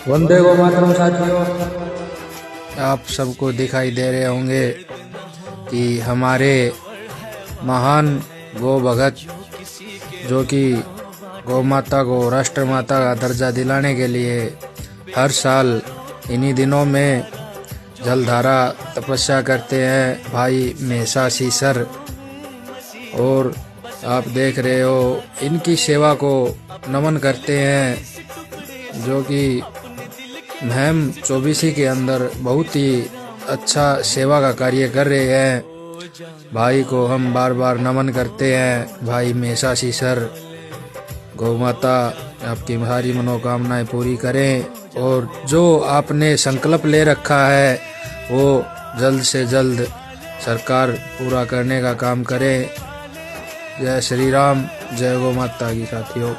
वंदे गो मातरम साथियों। आप सबको दिखाई दे रहे होंगे कि हमारे महान गौ भगत जो कि गौ माता को राष्ट्र माता का दर्जा दिलाने के लिए हर साल इन्हीं दिनों में जलधारा तपस्या करते हैं भाई मेसासी सर। और आप देख रहे हो इनकी सेवा को नमन करते हैं जो कि महम 24 के अंदर बहुत ही अच्छा सेवा का कार्य कर रहे हैं। भाई को हम बार बार नमन करते हैं भाई मेसासी सर। गौ माता आपकी सारी मनोकामनाएं पूरी करें और जो आपने संकल्प ले रखा है वो जल्द से जल्द सरकार पूरा करने का काम करे। जय श्री राम, जय गौ माता की साथियों।